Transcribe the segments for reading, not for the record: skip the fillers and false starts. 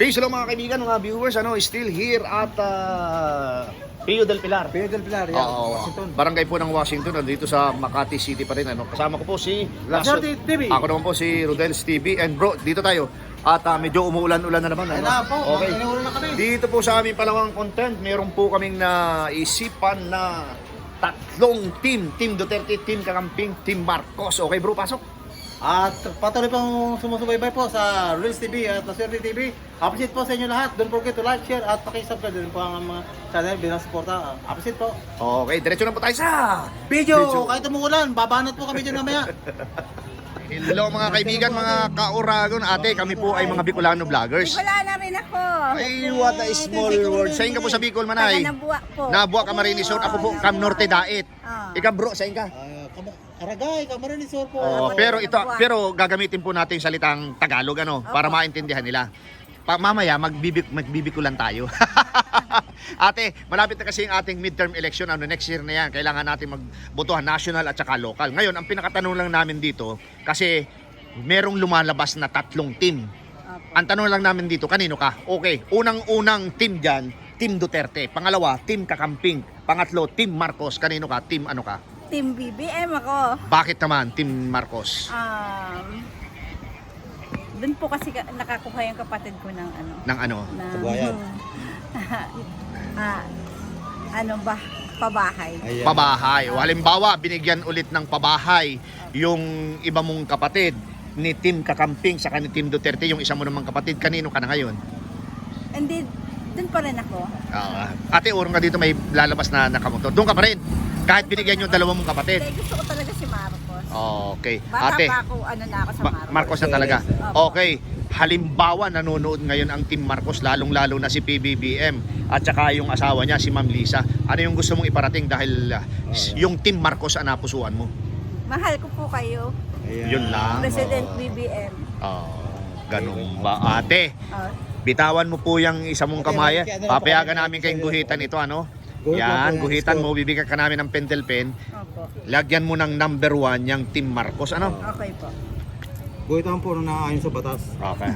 Peace hello mga kaibigan, mga viewers, still here at Pio del Pilar. Pio del Pilar, Washington. Barangay po ng Washington, dito sa Makati City pa rin. Kasama ko po si Lasorte TV. Ako naman po si Rodel's TV. And bro, dito tayo. At medyo umuulan-ulan na naman. Ayun na po, Okay. inuulan na kami. Dito po sa aming palawang content, meron po kaming naisipan na tatlong team. Team Duterte, Team Kakamping, Team Marcos. Okay bro, pasok. At patuloy pong sumusubaybay po sa Reels TV at Lasorte TV. Appreciate po sa inyo lahat. Don't forget to like, share at pakisubscribe din po ang mga channel bilang suporta. Appreciate po. Okay, diretso na po tayo sa Video! Kahit umuulan, babanat po kami dyan mamaya. Hello mga kaibigan, mga ka-Oragon. Ate, kami po ay mga Bicolano vloggers. Wala na rin ako. Ay, what a small world. Saan ka po sa Bicol, Manay? Taga Nabuak po. Nabuak, Camarines Sur. Ako po, Cam Norte, Dait. Ikaw bro, saan ka? Karagay, Camarines Sur po. Pero gagamitin po natin yung salitang Tagalog para maintindihan nila. Mamaya magbibikulan tayo. Ate, malapit na kasi yung ating midterm election next year na yan. Kailangan natin magbotohan national at saka local. Ngayon, ang pinakatanong lang namin dito kasi merong lumalabas na tatlong team. Ang tanong lang namin dito, kanino ka? Okay, unang-unang team diyan, Team Duterte. Pangalawa, Team Kakamping. Pangatlo, Team Marcos. Kanino ka? Team ano ka? Team BBM ako. Bakit naman Team Marcos? Doon po kasi nakakuha yung kapatid ko ng ano. Ng ano? Tubayan. Pabahay. Ayan. Pabahay. O halimbawa, binigyan ulit ng pabahay yung iba mong kapatid ni Team Kakamping sa ni Team Duterte, yung isa mo namang kapatid. Kanino ka na ngayon? Hindi, doon pa rin ako. Ate, urong ka dito may lalabas na nakamotor. Doon ka pa rin. Kahit binigyan yung dalawa mong kapatid. Hindi, gusto ko talaga si Marcos. Okay. Bata Ate, pa ako, na ako sa Marcos. Marcos na talaga. Yes. Okay. Halimbawa, nanonood ngayon ang Team Marcos, lalong-lalo na si PBBM at saka yung asawa niya, si Ma'am Lisa. Ano yung gusto mong iparating dahil yung Team Marcos ang napusuan mo? Mahal ko po kayo. Ayan. Yun lang. President BBM. Ganun ba? Ate, bitawan mo po yung isa mong kamay. Papayagan namin kayong guhitan ito, Yan, guhitan mo, bibigyan ka namin ng pentel pen. Opo. Lagyan mo ng number 1 yung Team Marcos, Okay po. Guhitan po na ayon sa batas. Okay.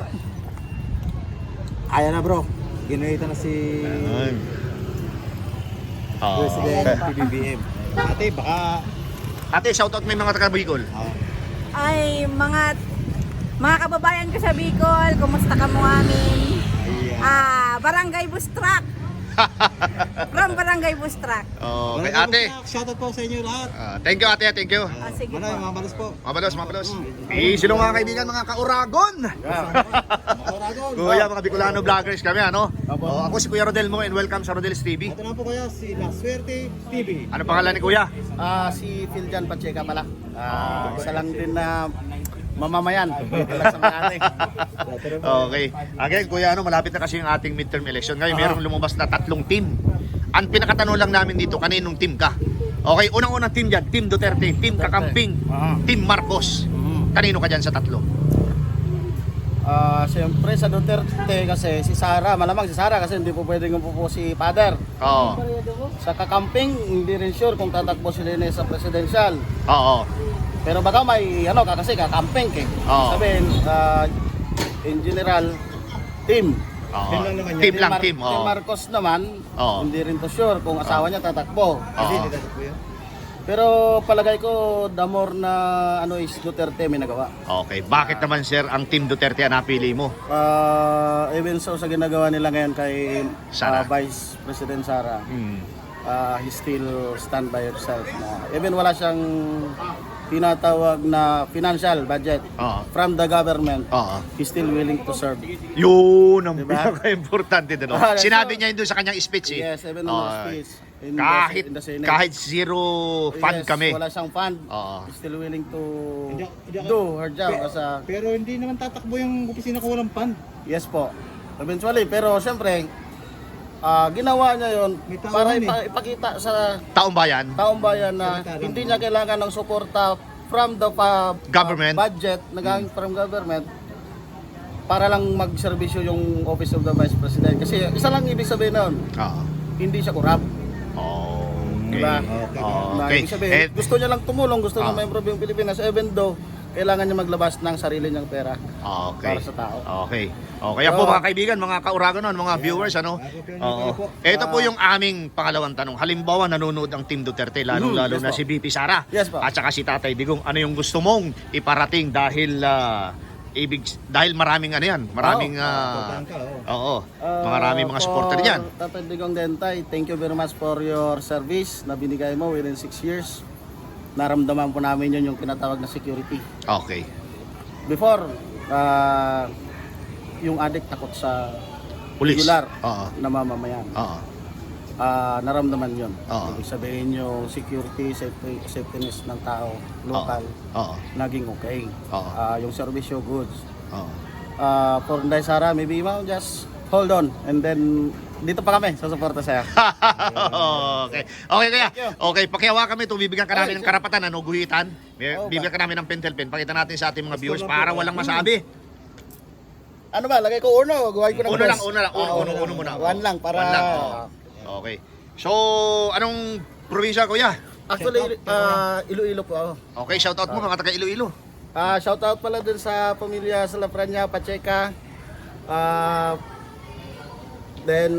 Ayan na bro. Ginuhitan na si President PBBM. Ate, baka... Ate, shoutout may mga taga-Bicol. Ay, mga kababayan ko sa Bicol, kumusta ka mo amin? Barangay Bustrak. From Barangay Bustrak. Okay, ate. Shoutout po sa inyo lahat. Thank you, ate. Thank you. Sige po. Mabalos po. Mabalos. Peace hello mga kaibigan, mga ka-Oragon. Kuya, mga Bicolano vloggers kami, ako si Kuya Rodel mo and welcome sa Rodel's TV. Ito na po kaya si Lasorte TV. Ano pangalan ni Kuya? Si Philjan Pacheca pala. Isa lang din na mamamayan. Lang sa may-ari. Okay. Again, Kuya, malapit na kasi yung ating midterm election. Ngayon, merong lumabas na tatlong team. Ang pinakatanong lang namin dito, kaninong team ka? Okay, unang-unang team dyan, Team Duterte, Team Kakamping, Team Marcos. Kanino ka dyan sa tatlo? Siyempre sa Duterte kasi si Sara, malamang si Sara kasi hindi po pwedeng po si Father. Oo. Sa Kakamping, hindi rin sure kung tatakbo si Rene sa presidential. Oo. Pero baka may kasi Kakamping Oo. Sabihin, in general, team. Oo. Team lang naman yan. Team lang, team. Si Marcos naman, Oo. hindi rin to sure kung asawa niya tatakbo. Oo. Pero palagay ko, the more na is Duterte may nagawa. Okay. Bakit naman, sir, ang Team Duterte ang napili mo? Even so sa ginagawa nila ngayon kay Sara. Vice President Sara, Hmm. he still stand by herself na even wala siyang tinatawag na financial budget Oo. from the government, Oo. he's still willing to serve. Yun ang Diba? pinaka-importante doon. Sinabi niya yun doon sa kanyang speech. Yes, even on the speech. In Kahit the Senate. kahit zero fund Yes, kami. wala siyang fund. Oo. He's still willing to Hindi ako- do her job as a... Pero hindi naman tatakbo yung opisina ko walang pan. Yes po. Eventually, pero siyempre, ginawa niya yon May tao para yun ipakita sa Taong bayan. taong bayan na hindi niya kailangan ng suporta from the Government. budget na galing from government para lang magserbisyo yung Office of the Vice President. Kasi isa lang ibig sabihin nun, Oo. hindi siya corrupt. Okay. Diba? Okay. Na ibig sabihin, gusto niya lang tumulong, gusto niya Ah. ma-improve yung Pilipinas even though kailangan niya maglabas ng sarili niyang pera Okay. para sa tao. Okay. O, kaya po mga kaibigan, mga kauragonon, mga viewers, ano? Oo. Ito po yung aming pangalawang tanong. Halimbawa, nanonood ang Team Duterte, lalong-lalo Yes na po. si BP Sara. Yes po. At saka si Tatay Digong. Ano yung gusto mong iparating dahil dahil maraming ano yan, maraming maraming mga supporter diyan. Tatay Digong Dentay, thank you very much for your service na binigay mo within 6 years. Naramdaman po namin yun yung tinatawag na security. Okay. Before, yung addict takot sa Pulis. regular Oo. na mamamayan. Oo. Naramdaman yun. Oo. Ibig sabihin yung security, safetyness ng tao, local, Oo. naging okay. Oo. Yung servisyo, goods. Oo. For Inday Sara, maybe ma'am, just hold on. And then, dito pa kami sa suporta sa'yo. Okay. Okay kaya. Thank you. Okay, pakihawa kami ito. Bibigyan ka namin ng karapatan, ano, guhitan. Oo, Bibigyan ka namin ng pentel pen. Pakita natin sa ating mga viewers para walang masabi. Ano ba, lagay ko uno, gawain ko ng Uno dos. lang, uno muna. One lang, para... One lang, oo. Okay. So, anong probinsya, kuya? Actually, Iloilo po ako. Okay, shoutout mo mga taga Iloilo. Shoutout pala dun sa pamilya Salafrania, Pacheca. Then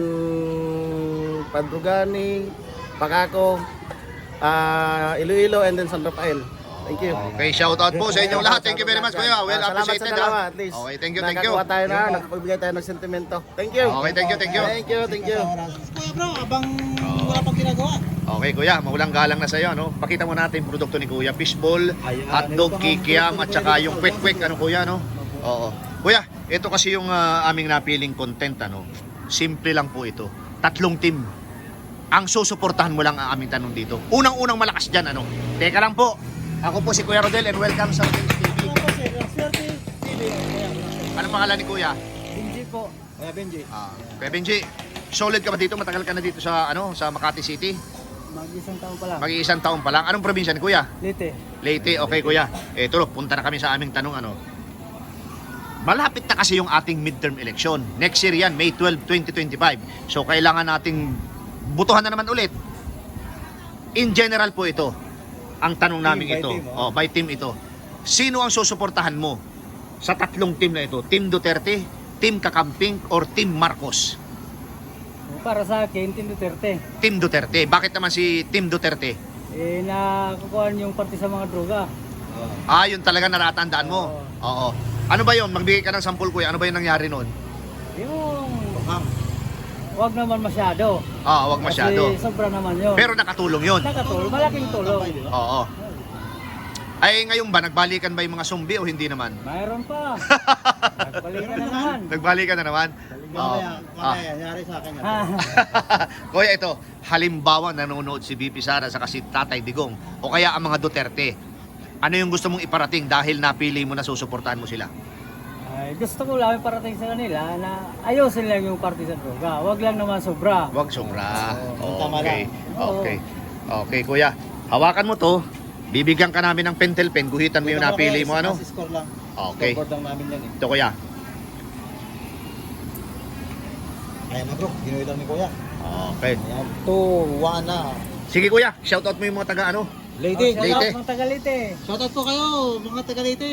Padrugani, Pacako, Iloilo, and then San Rafael. Thank you. Okay, shoutout po sa inyong lahat. Thank you very much, kuya. Well Salamat appreciated. sa dalawa, Ha? at least. Okay, thank you. Nakakuha tayo na, nakapagbigay tayo ng sentimento. Thank you. Okay, thank you. Thank you. Kuya bro, abang wala pang ginagawa. Okay, kuya, mawalang galang na sa iyo, no? Pakita mo natin yung produkto ni kuya, fishball, hotdog, kikiam, at saka yung kwek-kwek, ano kuya, no? Oo. Kuya, ito kasi yung aming napiling content, ano? Simple lang po ito. 3 team. Ang susuportahan mo lang ang aming tanong dito. Unang-unang malakas dyan, ano? Teka lang po. Ako po si Kuya Rodel and welcome sa Rodel TV. Anong pangalan ni kuya? Benji po. Kuya Benji. Kuya Benji, solid ka ba dito? Matagal ka na dito sa, ano, sa Makati City? Mag-isang taon pa lang. Mag-iisang taon pa lang. Anong probinsya ni kuya? Lite. Leyte, okay kuya. Ito, punta na kami sa aming tanong, ano. Malapit na kasi yung ating midterm election. Next year yan, May 12, 2025. So, kailangan nating butuhan na naman ulit. In general po ito, ang tanong namin by ito. team, By team ito. Sino ang susuportahan mo sa 3 team na ito? Team Duterte, Team Kakamping, or Team Marcos? Para sa akin, Team Duterte. Team Duterte. Bakit naman si Team Duterte? Nakukuha yung parte sa mga droga. Yun talaga natatandaan mo. Oo. Ano ba yun? Magbigay ka ng sampul, kuya. Ano ba yung nangyari noon? Yung... Wag naman masyado. Wag masyado. Kasi sobra naman yun. Pero nakatulong yun. Nakatulong, malaking tulong. Oo. Ay, ngayon ba, nagbalikan ba yung mga zombie o hindi naman? Mayroon pa. Nagbalikan na naman. Nagbalikan na naman? Oo. Nangyari sa akin. Kuya, ito, halimbawa nanonood si BP Sara sa si Tatay Digong o kaya ang mga Duterte. Ano yung gusto mong iparating dahil napili mo na susuportahan mo sila? Gusto ko lang parating sa kanila na ayusin lang yung parte sa droga. Wag lang naman sobra. Wag sobra. tama Okay. lang. Oo. Okay. Okay, kuya. Hawakan mo to. Bibigyan ka namin ng pentel pen. Guhitan mo yung napili mo, ano? Score lang. Okay. Score lang namin yan eh. Ito, kuya. Ayan na bro, ginuwitan ni Kuya. Okay. Ayan, 2-1 na. Sige, kuya. Shoutout mo yung mga taga, ano? Leyte. Leyte. Shoutout mga taga Leyte. Shoutout po kayo, mga taga Leyte.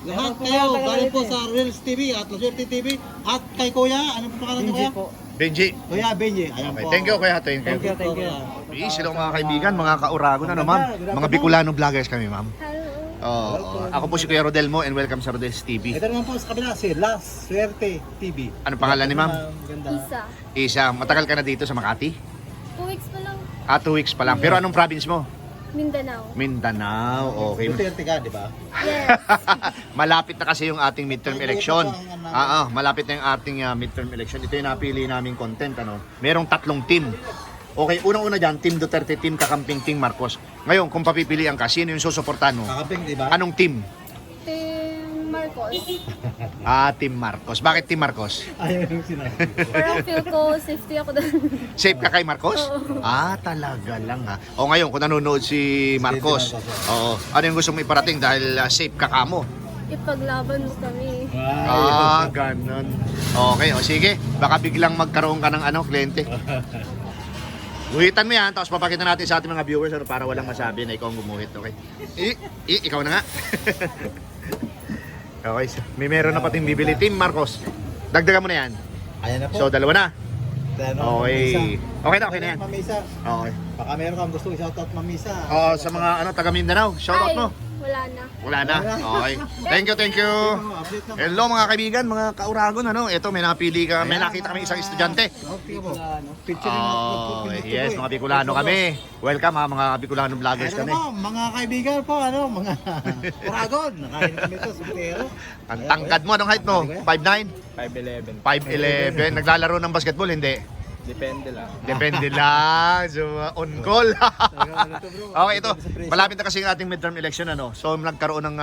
Lahat Shoutout po kayo, mga taga galing po Leyte. sa Reels TV at Laswerte TV. At kay Kuya, ano po pangalan ni Kuya? Benji. Kuya Benji. Ayan Okay. po. Thank you, kuya. Thank Thank you, you. thank you. Sila mga kaibigan, mga kaurago na, no, ma'am? Mga Bicolano vloggers kami, ma'am. Oo. Ako po si Kuya Rodel mo and welcome sa Rodel's TV. Ito naman po sa kabila, si Laswerte TV. Ano pangalan ni ma'am? Ganda. Isa. Isa. Matagal ka na dito sa Makati? 2 weeks pa lang. 2 weeks pa lang. Pero anong province mo? Mindanao. Mindanao. Okay. Duterte ka, di ba? Yes. Malapit na kasi yung ating midterm election. Malapit na yung ating midterm election. Ito yung napili naming content, ano. Merong 3 team. Okay, unang-una dyan, Team Duterte, Team Kakamping, Team Marcos. Ngayon, kung papipilian ka, sino yung susuportahan mo? Kakaping, di ba? Anong team? Team Marcos. Team Marcos. Bakit Team Marcos? Ayaw yung sinabi. Parang feel ko safety ako doon. Safe ka kay Marcos? Oo. Talaga lang ha. O ngayon, kung nanonood si Marcos, ano yung gusto mo iparating dahil safe ka kamo? Ipaglaban mo kami. Ganun. Okay, o sige. Baka biglang magkaroon ka ng kliyente. Guhitan mo yan, tapos papakita natin sa ating mga viewers ano, para walang masabi na ikaw ang gumuhit, okay? Ikaw na nga. Okay, so, meron na pating bibili. Team Marcos, dagdagan mo na yan. Ayan na po. So, dalawa na. Ano, Okay. Okay na yan. Mamisa. Okay. Baka meron kang gusto i-shoutout Mamisa. Oo, sa mga taga Mindanao, shoutout Ay, mo. wala na. Wala na. Okay. Thank you. Update na. Hello mga kaibigan, mga kauragon, ano? Ito, may napili ka, may nakita kami isang estudyante. Okay po. Oh, yes, mga Bicolano kami. Welcome ha, mga Bicolano vloggers Ayan kami. po, mga kaibigan po, mga Uragon. Nakain kami ito, supero. Ang tangkad mo, anong height mo? 5'9"? 5'11". 5'11". Naglalaro ng basketball, hindi? Depende lang. Depende lang. So, on call. Okay, ito. Malapit na kasi ang ating midterm election, ano? So, nagkaroon ng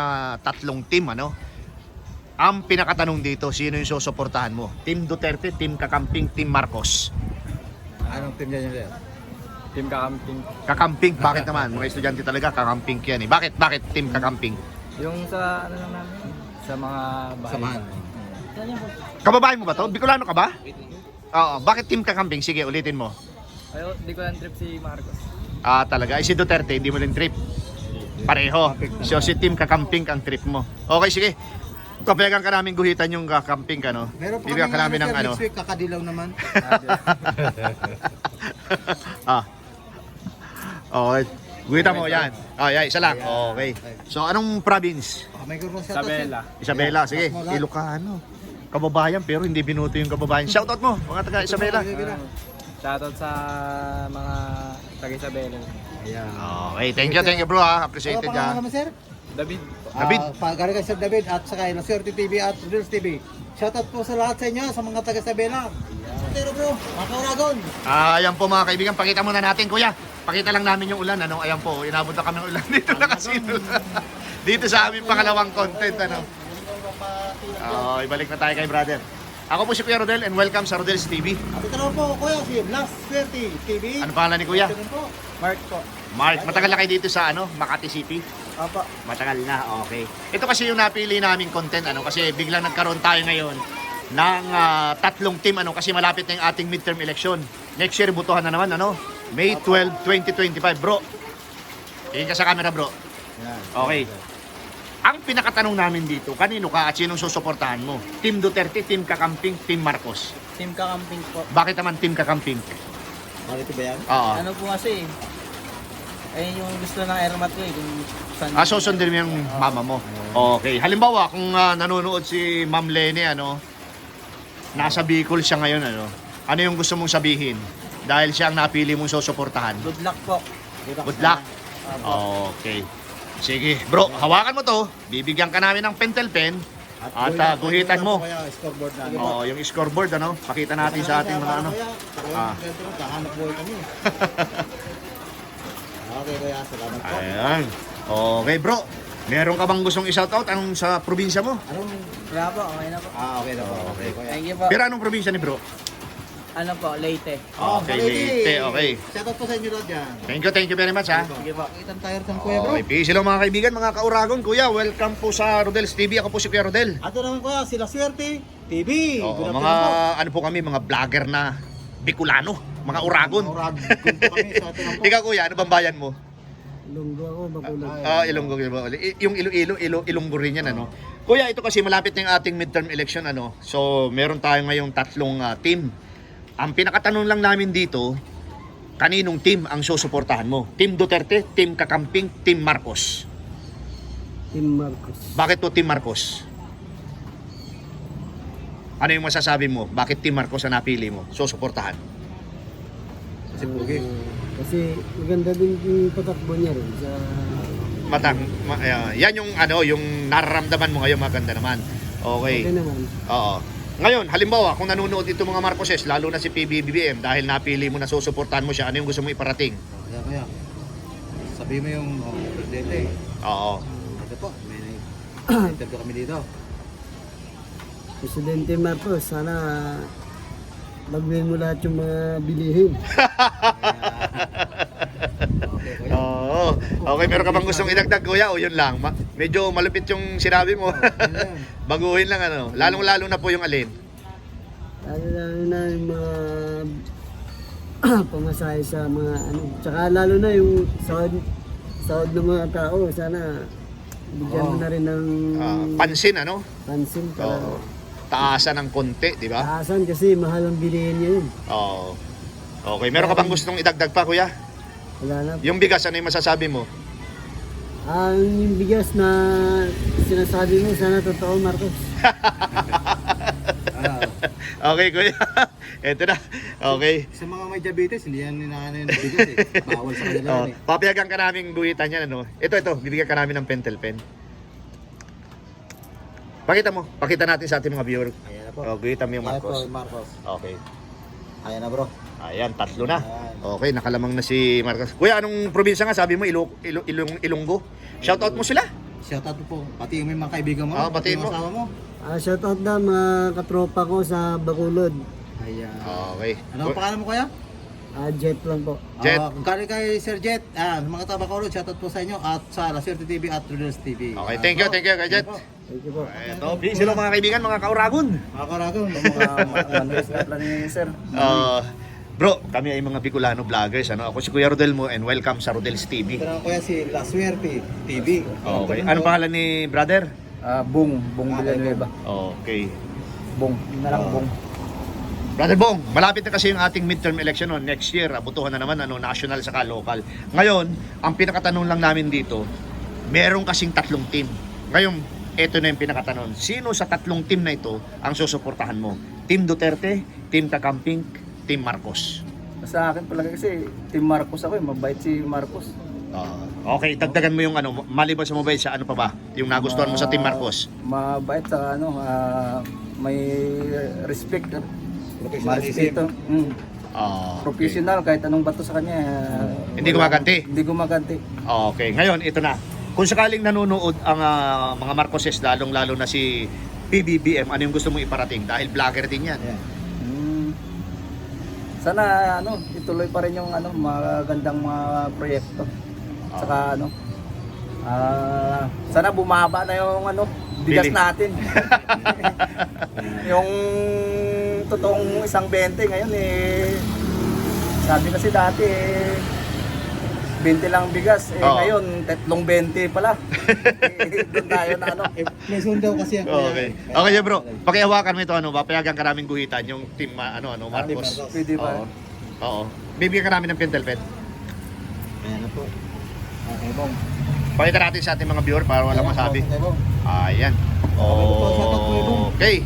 tatlong team, ano? Ang pinakatanong dito, sino yung susuportahan mo? Team Duterte, Team Kakamping, Team Marcos. Anong team niya yun? Team Kakamping. Kakamping, bakit naman? Mga estudyante talaga, kakamping yan eh. Bakit Team Kakamping? Yung sa ano lang namin, sa mga bahay. Samahan. Kababae mo ba to? Bicolano ka ba? Oo, bakit Team Kakamping? Sige, ulitin mo. Ayo, di ko lang trip si Marcos. Ah, talaga. Ay, si Duterte, hindi mo rin trip. Pareho. So, si Team Kakamping ang trip mo. Okay, sige. Kapayagan ka namin guhitan yung kakamping ka, no? Meron pa Bibigyan kami ka namin ng ano. next week, kakadilaw naman. Ah. Okay. Guhitan mo yan. Oh, yan, isa lang. Okay. So, anong province? May group shoutout. Isabela. Isabela. Sige, Ilocano. Kababayan, pero hindi binuto yung kababayan. Shoutout mo, mga taga Isabela. Shoutout sa mga taga Isabela. Ayan. Okay, thank you bro ha. Appreciated Ano pangalan ka. naman, sir? David. David. Galing kay Sir David at saka La Suerte TV at Reels TV. Shoutout po sa lahat sa inyo, sa mga taga Isabela. Pero bro, mga Kauragon. Ayan po mga kaibigan, pakita muna natin kuya. Pakita lang namin yung ulan, ano? Ayan po, inabot na kami ng ulan dito na kasi. Dito sa aming pangalawang content, ano? Ibalik na tayo kay brother. Ako po si Kuya Rodel and welcome sa Rodel's TV. At ito naman po, kuya, si La Suerte TV. Ano pangalan ni Kuya? Ito rin po. Mark po. Mark, matagal na kayo dito sa ano, Makati City? Opo. Matagal na, okay. Ito kasi yung napili naming content, ano, kasi biglang nagkaroon tayo ngayon ng tatlong team, ano, kasi malapit na yung ating midterm election. Next year, butuhan na naman, ano, May 12, 2025. Bro, tingin ka sa camera, bro. Okay. Ang pinakatanong namin dito, kanino ka at sinong susuportahan mo? Team Duterte, Team Kakamping, Team Marcos. Team Kakamping po. Bakit naman Team Kakamping? Marito ba yan? Oo. Ano po kasi, ayun yung gusto ng Ermat ko eh. Kung saan Susundin mo yung mama mo. Okay. Halimbawa, kung nanonood si Ma'am Lene, ano, nasa Bicol siya ngayon, ano yung gusto mong sabihin? Dahil siya ang napili mong susuportahan. Good luck po. Good luck. Okay. Sige, bro, hawakan mo to. Bibigyan ka namin ng pentel pen at guhitan mo. Kaya scoreboard na. Oo, yung scoreboard, ano, pakita natin sa ating mga ano. Kahanap buhay kami. Okay kuya, salamat po. Ayan. Okay, bro. Meron ka bang gustong i-shoutout? Anong sa probinsya mo? Anong... Wala po, okay na po. Okay na po. Okay kuya. Thank you po. Pero anong probinsya ni bro? Ano po, Leyte. Okay, Leyte. Okay. Shoutout po sa inyo lahat dyan. Thank you very much, ha. Sige po. Kitang tayo rin kuya bro. Okay, peace hello mga kaibigan, mga kauragon. Kuya, welcome po sa Rodel's TV. Ako po si Kuya Rodel. Ato naman kuya, sila Suerte TV. Oo, Good mga afternoon po. ano po kami, mga vlogger na Bicolano, mga uragon. Uragon po kami sa atin po. Ikaw kuya, ano bang bayan mo? Ilonggo ako, Bacolod. Ilonggo. Yung Ilonggo rin yan, ano. Kuya, ito kasi malapit na yung ating midterm election, ano. So, meron tayo ngayong tatlong team. Ang pinakatanong lang namin dito, kaninong team ang susuportahan mo? Team Duterte, Team Kakamping, Team Marcos. Team Marcos. Bakit po Team Marcos? Ano yung masasabi mo? Bakit Team Marcos ang napili mo? Susuportahan. Si Pugi. Kasi maganda din yung patakbo niya rin sa... Yan yung ano, yung nararamdaman mo ngayon, maganda naman. Okay. naman. Oo. Ngayon, halimbawa, kung nanonood ito mga Marcoses, lalo na si PBBM, dahil napili mo na susuportahan mo siya, ano yung gusto mo iparating? Kaya. Sabi mo yung presidente. Oo. Ito po, may interview kami dito. Presidente Marcos, sana magbilhin mo lahat yung mga bilihin. Okay kuya. Oo. Okay, meron ka bang gustong idagdag, kuya? O yun lang? Medyo malupit yung sinabi mo. Baguhin lang, ano? Lalong-lalo na po yung alin. Lalo na yung mga pamasahe sa mga ano. Tsaka lalo na yung sahod ng mga tao. Sana bigyan mo na rin ng Pansin, ano? pansin para Taasan ng konti, di ba? taasan kasi mahal ang bilihin niya yun. Oo. Okay, meron ka bang gustong idagdag pa, kuya? Wala na. Yung bigas, ano yung masasabi mo? Ang bigas na sinasabi mo, sana totoo, Marcos. Okay, kuya. Eto na. Okay. Sa mga may diabetes, hindi yan ninaano yung bigas eh. Bawal sa kanila Oh, yan eh. papayagan ka namin guhitan yan, ano? Ito, bibigyan ka namin ng pentel pen. Pakita natin sa ating mga viewer. Ayan na po. Oh, guhitan mo yung Ayan po, Marcos. Marcos. Okay. Ayan na bro. Ayan, 3 na. Ayan. Okay, nakalamang na si Marcos. Kuya, anong probinsya nga? Sabi mo, Ilonggo. Shoutout mo sila. Shoutout po. Pati yung may mga kaibigan mo. Oo, batiin mo. Pati yung asawa mo. Shoutout na mga katropa ko sa Bacolod. Ayan. Okay. Ano ang pangalan mo kaya? Jet lang po. Jet. Kung kay Sir Jet, mga tabakaulod, shoutout po sa inyo at sa La Suerte TV at Rodels TV. Okay, thank you, kay Jet. Thank you po. Ito, busy sila mga kaibigan, mga kauragon. Mga karagon, sir. Bro, kami ay mga Bicolano vloggers. Ano? Ako si Kuya Rodel mo and welcome sa Rodel's TV. ito na kuya si La Suerte TV. Okay. Anong pangalan ni brother? Bong Villanueva. Okay. Bong, yun na lang Bong. Brother Bong, malapit na kasi yung ating midterm election no? Next year, abutuhan na naman national saka local. Ngayon, ang pinakatanong lang namin dito, meron kasing 3 team. Ngayon, eto na yung pinakatanong. Sino sa 3 team na ito ang susuportahan mo? Team Duterte, Team Kakamping, Team Marcos. Sa akin pala kasi, Team Marcos ako mabait si Marcos. Okay, dagdagan mo yung maliban sa mobile sa ano pa ba? Yung nagustuhan mo sa Team Marcos. Mabait sa may respect. Professionalism. Professional, kahit anong bato sa kanya. Hindi gumaganti. Hindi gumaganti. Okay, ngayon ito na. Kung sakaling nanonood ang mga Marcoses, lalong-lalo na si PBBM, ano yung gusto mong iparating? Dahil vlogger din yan. Sana ituloy pa rin yung magandang mga proyekto. Saka sana bumaba na yung bigas Bili. natin. Yung totoong 1.20 ngayon sabi kasi dati 20 lang bigas Oo. ngayon 3.20 pala. Doon tayo na May daw kasi yan. Okay. Okay, bro. Pakihawakan mo ito, papayagan ka namin guhitan yung team Marcos. Marcos. Pwede ba? Oo. Bibigyan ka namin ng pentel pen. Ayan na po. Okay, Bong. Pakita natin sa ating mga viewer para walang masabi. Okay, Bong. Ayan. Okay.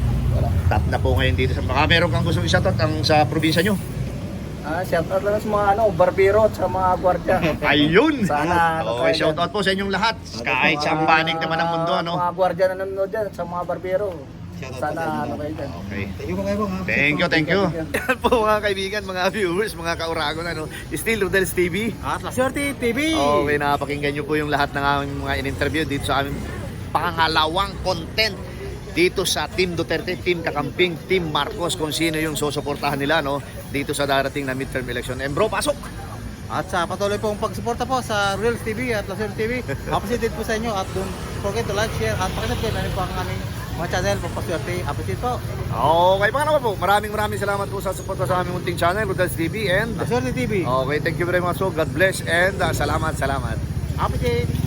Tap na po ngayon dito. Baka meron kang gustong i-shoutout sa probinsya nyo. Shout out lang sa mga barbero at sa mga gwardiya. Ayun! Sana Okay, shoutout po sa inyong lahat. Kahit sa ang panig naman ng mundo, Mga gwardiya na nanonood dyan, sa mga barbero. Shout out Sana po sa inyo. kayo dyan. Okay. Thank you po kayo, Bong. Thank you. Yan po mga kaibigan, mga viewers, mga kauragon, Still Rodel's TV. At La Suerte TV. Okay, napakinggan nyo po yung lahat ng aming mga in-interview dito sa aming pangalawang content dito sa Team Duterte, Team Kakamping, Team Marcos, kung sino yung susuportahan nila dito sa darating na midterm election. And bro, pasok! At sa patuloy pong pagsuporta po sa Reels TV at La Suerte TV. Appreciate po sa inyo at don't forget to like, share at pakisubscribe na rin po ang aming mga channel po pa-Suerte. Appreciate po. Okay, pangalawa po, maraming salamat po sa suporta sa aming munting channel, Rodel's TV, and La Suerte TV. okay, thank you very much. So, God bless and salamat. Appreciate.